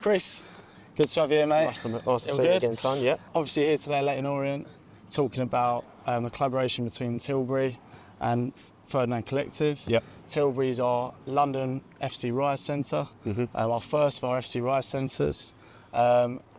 Chris, good to have you here, mate. Nice to see you again, son. Yeah. Obviously here today at Leyton Orient, talking about a collaboration between Tilbury and Ferdinand Collective. Yep. Tilbury's our London FC Rise Centre, our first of our FC Rise Centres.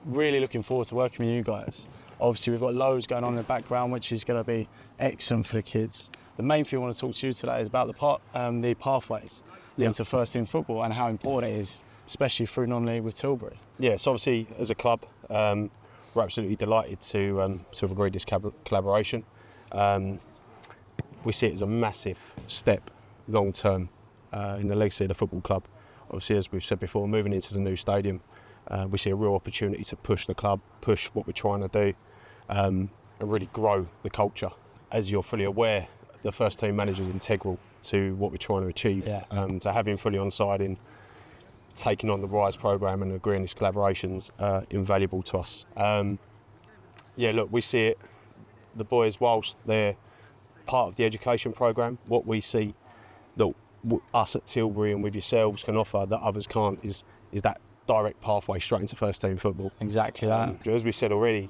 Really looking forward to working with you guys. Obviously we've got loads going on in the background, which is going to be excellent for the kids. The main thing I want to talk to you today is about the pathways into first team football and how important it is, especially through non-league with Tilbury. Yeah, so obviously as a club, we're absolutely delighted to have agreed this collaboration. We see it as a massive step long term in the legacy of the football club. Obviously, as we've said before, moving into the new stadium, we see a real opportunity to push the club, push what we're trying to do, and really grow the culture. As you're fully aware, the first team manager is integral to what we're trying to achieve. Yeah. To have him fully on side in taking on the RISE programme and agreeing these collaborations invaluable to us. Yeah, look, we see it. The boys, whilst they're part of the education programme, what we see that us at Tilbury and with yourselves can offer that others can't is that direct pathway straight into first team football. Exactly that. As we said already,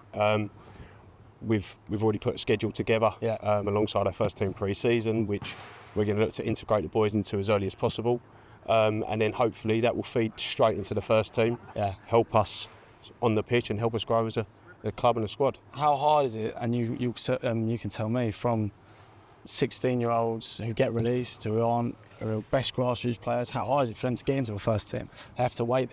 we've already put a schedule together alongside our first team pre-season, which we're going to look to integrate the boys into as early as possible. And then hopefully that will feed straight into the first team, help us on the pitch and help us grow as a club and a squad. How hard is it, and you can tell me, from 16-year-olds who get released, who are best grassroots players, how hard is it for them to get into a first team? They have to wait.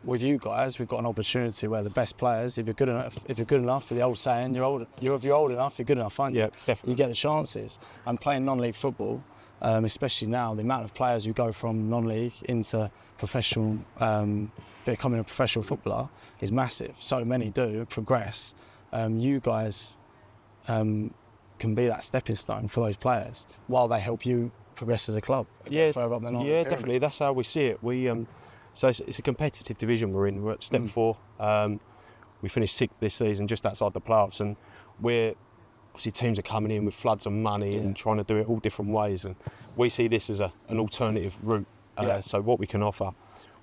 With you guys, we've got an opportunity where the best players, if you're good enough, for the old saying, if you're old enough, you're good enough, aren't you? Yeah, definitely. You get the chances. And playing non-league football, especially now, the amount of players who go from non-league into professional, becoming a professional footballer is massive. So many do progress. You guys can be that stepping stone for those players while they help you progress as a club. Further up the yeah, definitely. That's how we see it. So it's a competitive division we're in. We're at step 4. We finished 6th this season, just outside the playoffs, and obviously teams are coming in with floods of money and trying to do it all different ways, and we see this as an alternative route. So what we can offer,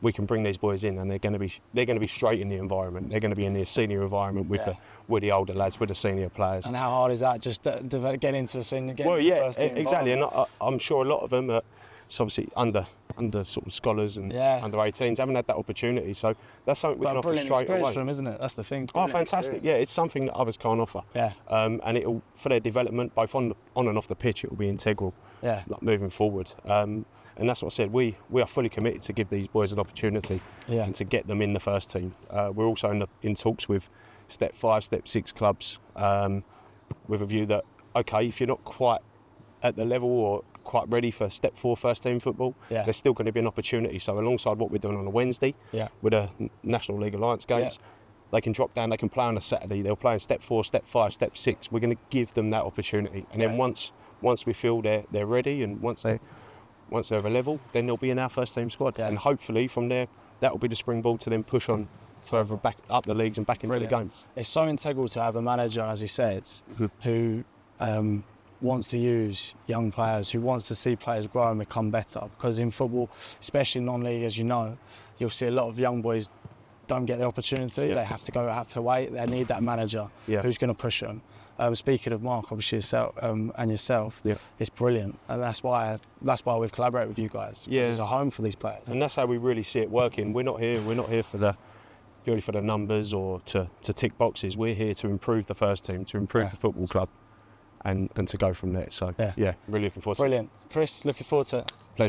we can bring these boys in, and they're going to be straight in the environment. They're going to be in the senior environment with the older lads, with the senior players. And how hard is that? Just get into the senior, first team exactly. And I'm sure a lot of them are obviously under sort of scholars and under 18s haven't had that opportunity. So that's something we can offer straight away. For them, isn't it? That's the thing. Oh, fantastic! Experience. Yeah, it's something that others can't offer. Yeah. And it'll, for their development, both on and off the pitch, it will be integral. Yeah. Like moving forward. And that's what I said. We are fully committed to give these boys an opportunity and to get them in the first team. We're also in talks with Step 5, Step 6 clubs with a view that, okay, if you're not quite at the level or quite ready for Step 4 first team football, there's still going to be an opportunity. So alongside what we're doing on a Wednesday with the National League Alliance games, they can drop down, they can play on a Saturday, they'll play in Step 4, Step 5, Step 6. We're going to give them that opportunity. And then once we feel they're ready, and once they're of a level, then they'll be in our first team squad. And hopefully from there, that will be the springboard to then push on further back up the leagues and back into the games. It's so integral to have a manager, as he said, who wants to use young players, who wants to see players grow and become better. Because in football, especially non-league, as you know, you'll see a lot of young boys don't get the opportunity. They have to wait. They need that manager who's going to push them. Speaking of Mark, obviously yourself, it's brilliant, and that's why we've collaborated with you guys. It's a home for these players, and that's how we really see it working. We're not here purely for the numbers or to tick boxes. We're here to improve the first team, to improve the football club, and to go from there. So really looking forward to it. Brilliant. Chris, looking forward to it. Pleasure.